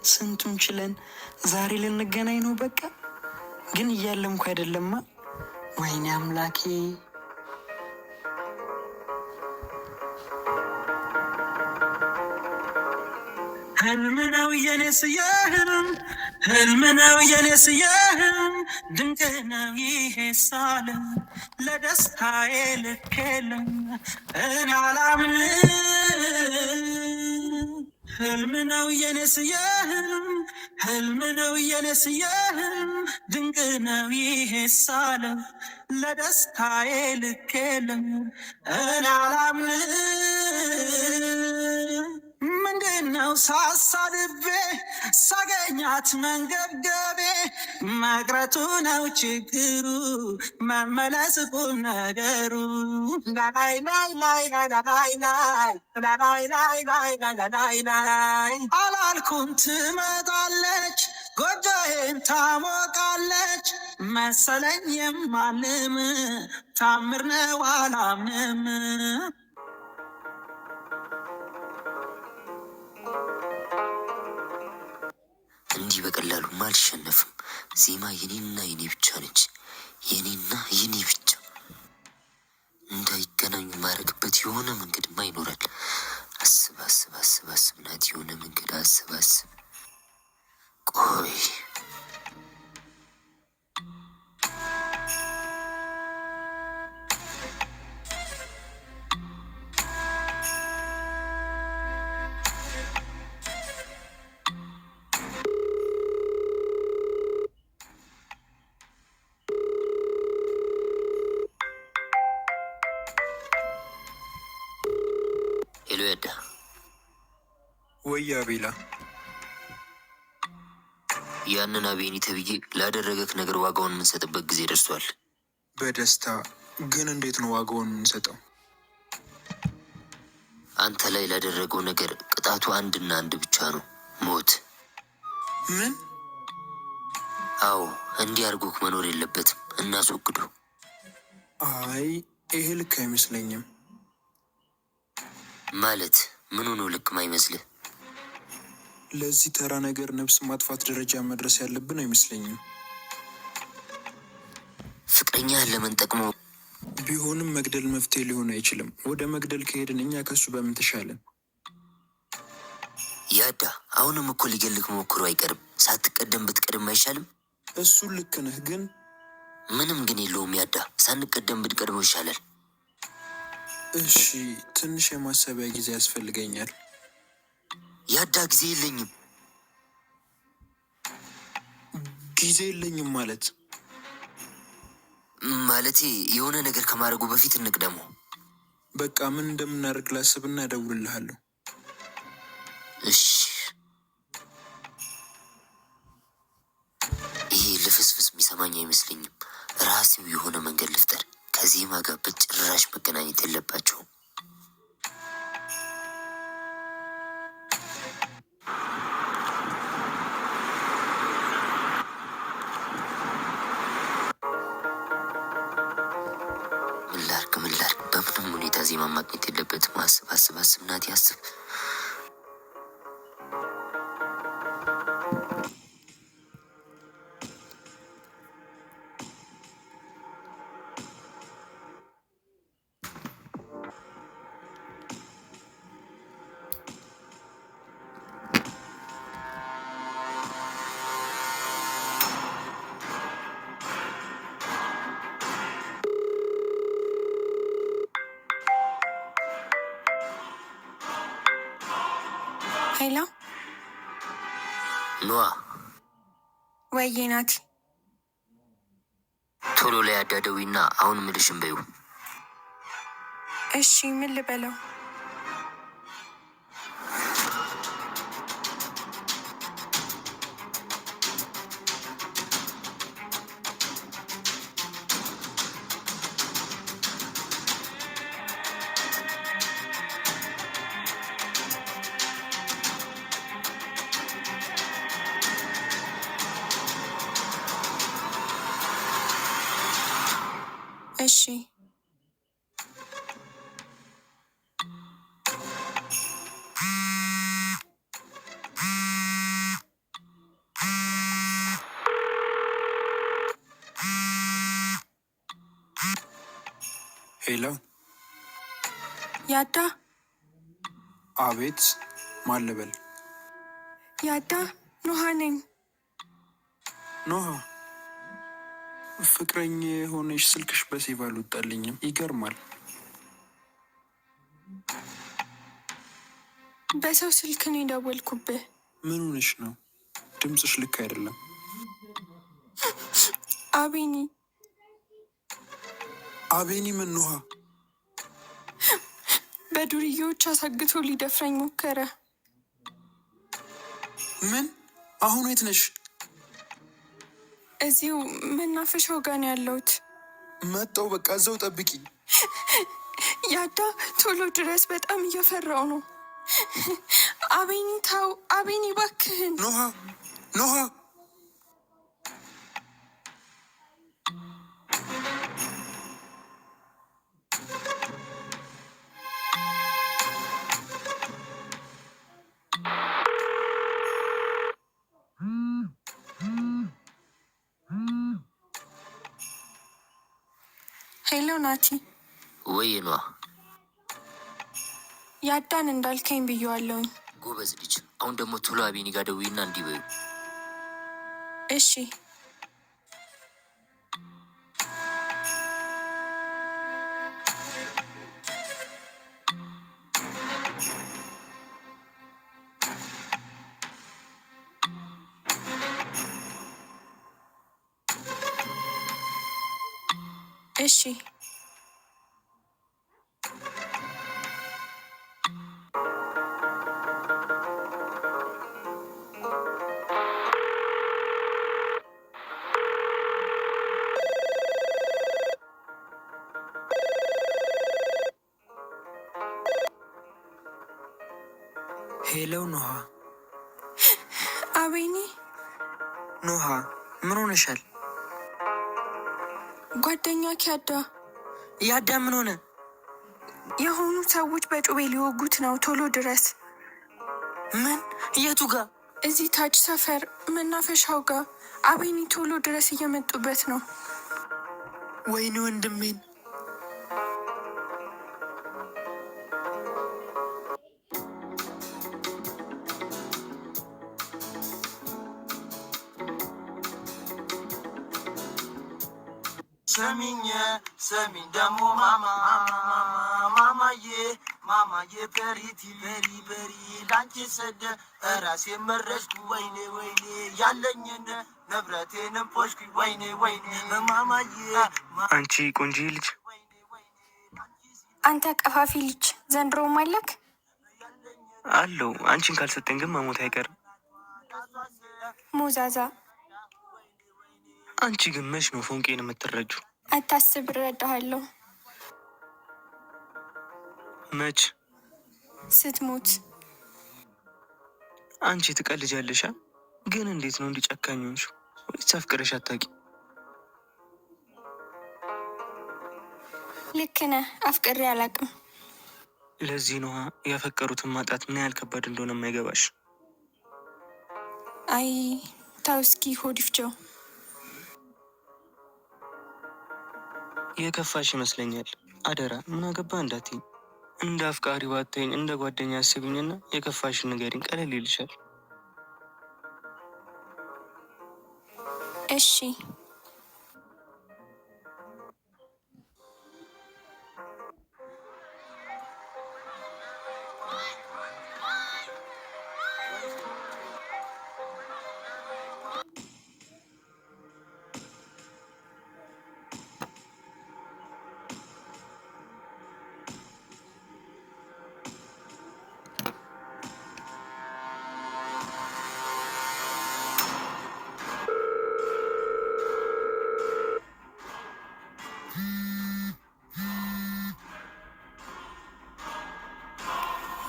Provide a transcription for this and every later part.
ስንቱን ችለን ዛሬ ልንገናኝ ነው በቃ። ግን እያለምኩ አይደለማ። ወይኔ አምላኬ። ህልም ነው የኔስ የህልም ህልም ነው የኔስ የህልም ድንቅ ነው ይሄ ሳለም ለደስታዬ ልክ የለም እኔ አላምንም። ህልም ነው የኔስ የህልም ህልም ነው የኔስ የህልም ድንቅ ነው ይሄ ሳለም ለደስታዬ ልክ የለም እኔ አላምንም። ምንድነው ሳሳድቤ ሳገኛት መንገብገቤ መቅረቱ ነው ችግሩ መመለስ ቁም ነገሩ። ላይ ላይ ላይ ላይ ላይ ላይ ላይ ላይ ላይ ላይ አላልኩም ትመጣለች ጎጆዬን ታሞቃለች መሰለኝ የማልም ታምር ነው አላምንም። እንዲህ በቀላሉ አልሸነፍም። ዜማ የኔና የኔ ብቻ ነች፣ የኔና የኔ ብቻ። እንዳይገናኙ ማድረግበት የሆነ መንገድማ ይኖራል። አስብ አስብ አስብ አስብ ናት፣ የሆነ መንገድ አስብ አስብ። ቆይ ሄሎ ያዳ። ወይ አቤላ፣ ያንን አቤኒ ተብዬ ላደረገክ ነገር ዋጋውን የምንሰጥበት ጊዜ ደርሷል። በደስታ ግን እንዴት ነው ዋጋውን የምንሰጠው? አንተ ላይ ላደረገው ነገር ቅጣቱ አንድና አንድ ብቻ ነው፣ ሞት። ምን? አዎ፣ እንዲህ አድርጎክ መኖር የለበትም፣ እናስወግዱ። አይ ይሄ ልክ አይመስለኝም። ማለት ምኑ ነው ልክ ማይመስልህ? ለዚህ ተራ ነገር ነፍስ ማጥፋት ደረጃ መድረስ ያለብን አይመስለኝም። ፍቅረኛህን ለምን ጠቅሞ ቢሆንም መግደል መፍትሄ ሊሆን አይችልም። ወደ መግደል ከሄድን እኛ ከሱ በምን ተሻለን? ያዳ፣ አሁንም እኮ ሊገልክ ሞክሮ አይቀርም። ሳትቀደም ብትቀድም አይሻልም? እሱ ልክ ነህ፣ ግን ምንም ግን የለውም ያዳ፣ ሳንቀደም ብንቀድመው ይሻላል። እሺ፣ ትንሽ የማሰቢያ ጊዜ ያስፈልገኛል። ያዳ፣ ጊዜ የለኝም። ጊዜ የለኝም ማለቴ የሆነ ነገር ከማድረጉ በፊት እንቅደመው። በቃ ምን እንደምናደርግ ላስብና እደውልልሃለሁ። እሺ። ይሄ ልፍስፍስ የሚሰማኝ አይመስለኝም። ራሴው የሆነ መንገድ ልፍጠር። ከዜማ ጋር በጭራሽ መገናኘት የለባቸውም። ምን ላድርግ? በምንም ሁኔታ ዜማ ማግኘት የለበትም። አስብ አስብ አስብ ናት፣ ያስብ። ሄሎ ኖዋ፣ ወይዬ ናት። ቶሎ ላይ አዳደዊና አሁን ምልሽን በይው። እሺ ምን ልበለው? እሺ ሄሎ። ያዳ አቤት። ማን ልበል? ያዳ ኖሃ ነኝ። ኖሃ፣ ፍቅረኛ የሆነሽ ስልክሽ በሴቭ አልወጣልኝም። ይገርማል። በሰው ስልክ ነው የደወልኩብህ። ምን ሆነሽ ነው? ድምፅሽ ልክ አይደለም። አቤኒ። አቤኒ ምን? ኖሃ በዱርዬዎች አሳግቶ ሊደፍረኝ ሞከረ። ምን? አሁን የት ነሽ? እዚሁ መናፈሻው ጋር ነው ያለሁት። መጣሁ። በቃ እዛው ጠብቂ። ያዳ ቶሎ ድረስ፣ በጣም እየፈራው ነው። አቤኒ ታው፣ አቤኒ እባክህን። ኖሃ፣ ኖሃ። ሄሎ ናቲ። ወይ ኗ፣ ያዳን እንዳልከኝ ብየዋለሁኝ። ጎበዝ ልጅ። አሁን ደግሞ ቶሎ አቤኒ ጋር ደውይና እንዲህ በይው። እሺ። እሺ። ሄሎ ኖሃ። አቤኒ። ኖሃ ምን ሆነሻል? ጓደኛ ያዳ። ያዳ ምን ሆነ? የሆኑ ሰዎች በጩቤ ሊወጉት ነው። ቶሎ ድረስ። ምን? የቱ ጋር? እዚህ ታች ሰፈር መናፈሻው ጋር። አቤኒ ቶሎ ድረስ፣ እየመጡበት ነው። ወይኔ ወንድሜን። ሰሚኝ ሰሚኝ ደሞ ማማዬ ማማዬ በሪቲ በሪ በሪ ላንቺ ሰደ ራሴ መረሽኩ ወይኔ ወይኔ ያለኝን ንብረቴንም ፖሽኩ ወይኔ ወይኔ ማማዬ። አንቺ ቆንጆ ልጅ። አንተ ቀፋፊ ልጅ፣ ዘንድሮም አለክ አለው። አንቺን ካልሰጠን ግን መሞት አይቀርም። ሞዛዛ። አንቺ ግን መች ነው ፎንቄን የምትረጁ? አታስብ፣ እረዳሃለሁ። መች? ስትሞት። አንቺ ትቀልጃለሻ። ግን እንዴት ነው እንዲጨካኝ ሆንሽው? ወይስ አፍቅረሽ አታውቂ? ልክ ነህ፣ አፍቅሬ አላውቅም። ለዚህ ነዋ ያፈቀሩትን ማጣት ምን ያህል ከባድ እንደሆነ የማይገባሽ። አይ ታው እስኪ ሆድ ይፍጀው። የከፋሽ ይመስለኛል። አደራ ምን አገባ እንዳትኝ። እንደ አፍቃሪ ባታይኝ እንደ ጓደኛ አስብኝና የከፋሽን ንገሪኝ፣ ቀለል ይልሻል። እሺ።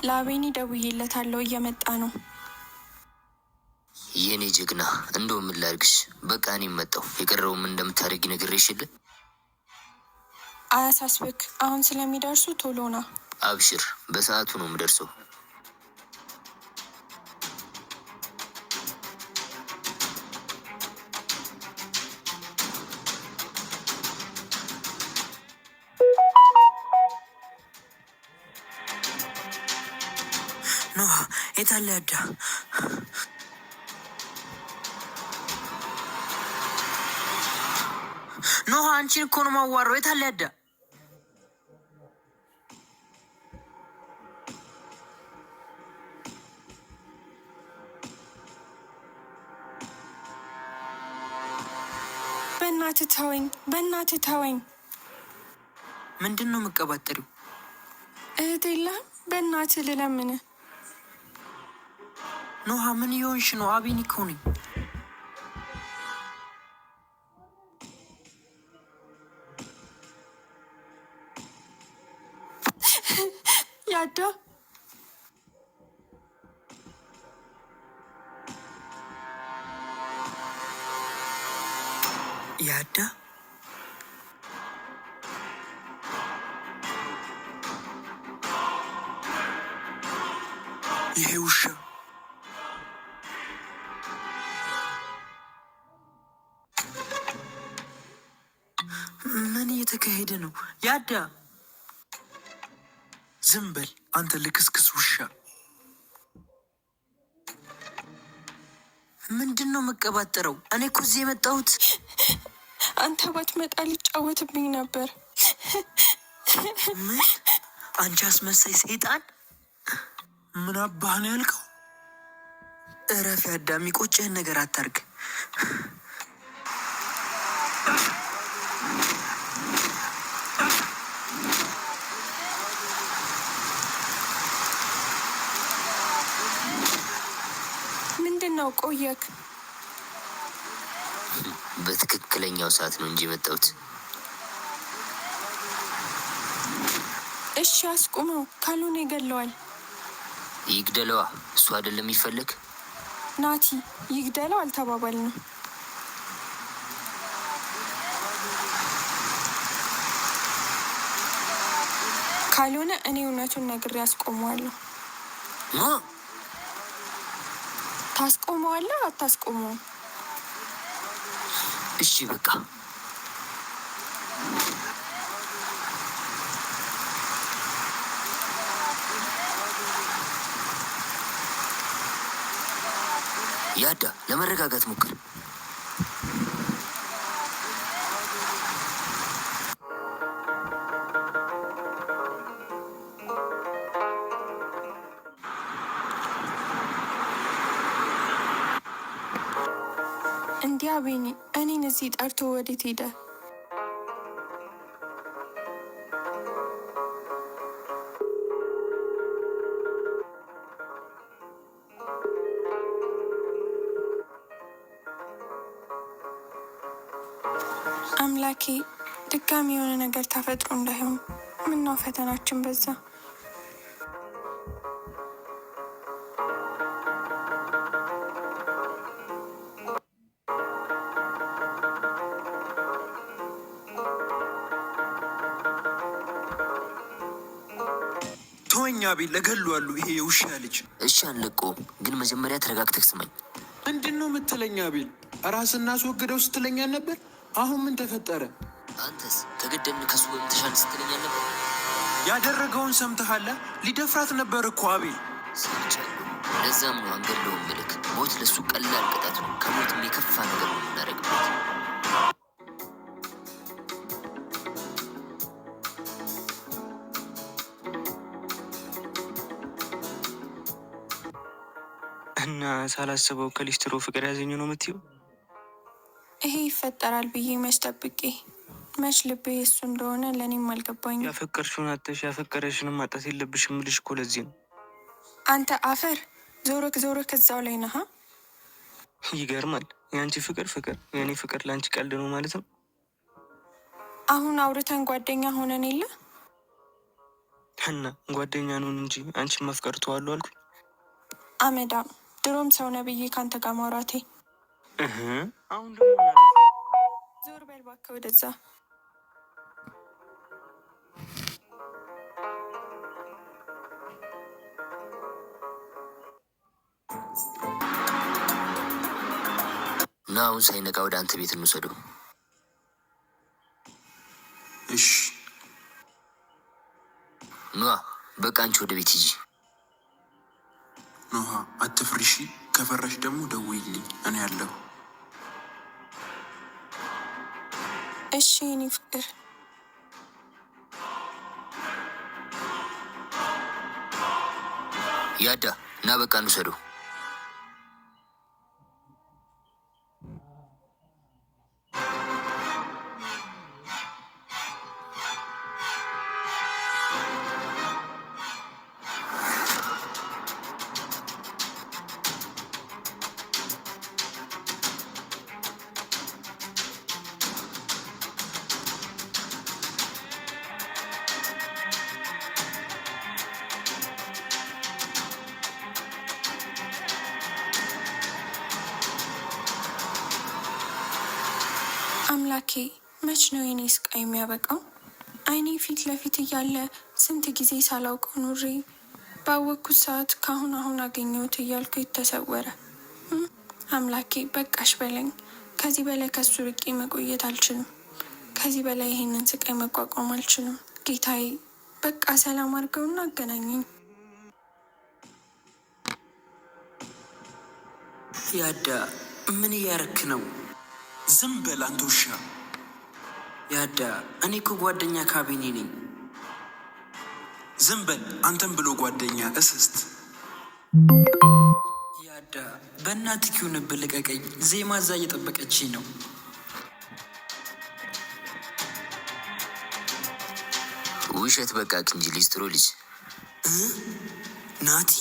ለአቤኒ ደውዬለታለሁ፣ እየመጣ ነው። የኔ ጀግና፣ እንደው ምን ላድርግሽ? በቃ እኔም መጣሁ። የቀረውም እንደምታደርጊ ነግሬሽ የለ? አያሳስብክ፣ አሁን ስለሚደርሱ ቶሎ ና። አብሽር፣ በሰዓቱ ነው የምደርሰው። የታለ ያዳ? ኖህ አንቺን እኮ ነው ማዋራው። የታለ ያዳ? በእናትህ ተወኝ፣ በእናትህ ተወኝ። ምንድን ነው የምትቀባጥሪው? እህት የለህም? በእናትህ ልለምንህ። ኖሃ ምን እየሆንሽ ነው? አቤኒ እኮ ነኝ። ያዳ ያዳ ይሄ ውሻ ምን እየተካሄደ ነው? ያዳ ዝም በል አንተ ልክስክስ ውሻ። ምንድን ነው የምቀባጠረው? እኔ እኮ እዚህ የመጣሁት አንተ ባትመጣ ሊጫወትብኝ ነበር። ምን? አንቺ አስመሳይ ሰይጣን! ምን አባህ ነው ያልከው? እረፍ ያዳ፣ የሚቆጭህን ነገር አታርግ። ምንድን ነው ቆየክ? በትክክለኛው ሰዓት ነው እንጂ የመጣሁት። እሺ አስቁመው፣ ካልሆነ ይገለዋል። ይግደለዋ። እሱ አይደለም የሚፈለግ። ናቲ ይግደለው አልተባባልንም። ካልሆነ እኔ እውነቱን ነግሬ ያስቆመዋለሁ። ታስቆመዋለህ አታስቆመውም? እሺ በቃ ያዳ፣ ለመረጋጋት ሞክር። እንዲህ አቤኒ እኔን እዚህ ጠርቶ ወዴት ሄደ? አምላኬ ድጋሚ የሆነ ነገር ተፈጥሮ እንዳይሆን። ምነው ፈተናችን በዛ። ተወኛ ቤል እገለዋለሁ። ይሄ የውሻ ልጅ። እሺ አንለቀውም፣ ግን መጀመሪያ ተረጋግተህ ስማኝ። ምንድን ነው የምትለኛ ቤል? ራስ እናስወግደው ስትለኛ ነበር። አሁን ምን ተፈጠረ? አንተስ ከገደልን ከሱ በምትሻል ስትለኛ ነበር። ያደረገውን ሰምተሃላ? ሊደፍራት ነበር እኮ አቤል። ሰምቻለሁ። ለዛም ነው አንገድለውም ብልክ። ሞት ለሱ ቀላል ቅጣት ነው። ከሞትም የከፋ ነገር ነው የምናደርግበት። እና ሳላስበው ከሊስትሮ ፍቅር ያዘኝ ነው የምትይው? ይሄ ይፈጠራል ብዬ መች ጠብቄ፣ መች ልቤ እሱ እንደሆነ ለእኔም አልገባኝም። ያፈቀርሽውን አጥተሽ ያፈቀረሽንም ማጣት የለብሽም ልሽ እኮ ለዚህ ነው። አንተ አፈር ዞረክ እዛው ላይ ነህ። ይገርማል። የአንቺ ፍቅር የእኔ ፍቅር ለአንቺ ቀልድ ነው ማለት ነው። አሁን አውርተን ጓደኛ ሆነን የለ እና ጓደኛ ነን እንጂ አንቺን ማፍቀር ተዋለሁ አልኩኝ። አመዳም ድሮም ሰው ነብዬ ካንተ ጋር ማውራቴ። አሁን ደግሞ ዞር በል እባክህ ወደዛ። እና አሁን ሳይነቃ ወደ አንተ ቤት እንውሰደው። እሺ ኗ፣ በቃ አንቺ ወደ ቤት ሂጂ። ኖሃ ከፈራሽ ደግሞ ደውይልኝ፣ እኔ ያለሁ። እሺ የኔ ፍቅር። ያዳ ና በቃ እንውሰደው። አምላኬ መች ነው የኔ ስቃይ የሚያበቃው? አይኔ ፊት ለፊት እያለ ስንት ጊዜ ሳላውቀው ኑሬ ባወቅኩት ሰዓት ካሁን አሁን አገኘሁት እያልኩ የተሰወረ። አምላኬ በቃሽ በለኝ። ከዚህ በላይ ከሱ ርቄ መቆየት አልችልም። ከዚህ በላይ ይሄንን ስቃይ መቋቋም አልችልም። ጌታዬ በቃ ሰላም አድርገውና አገናኘኝ። ያዳ ምን እያረክ ነው? ዝም በል አንተ ውሻ። ያዳ እኔ እኮ ጓደኛ ካቢኔ ነኝ። ዝም በል አንተም ብሎ ጓደኛ እስስት። ያዳ በእናትህ ይሁንብህ ልቀቀኝ። ዜማ እዛ እየጠበቀችኝ ነው። ውሸት በቃ እንጂ ሊስትሮ ልጅ ናቲ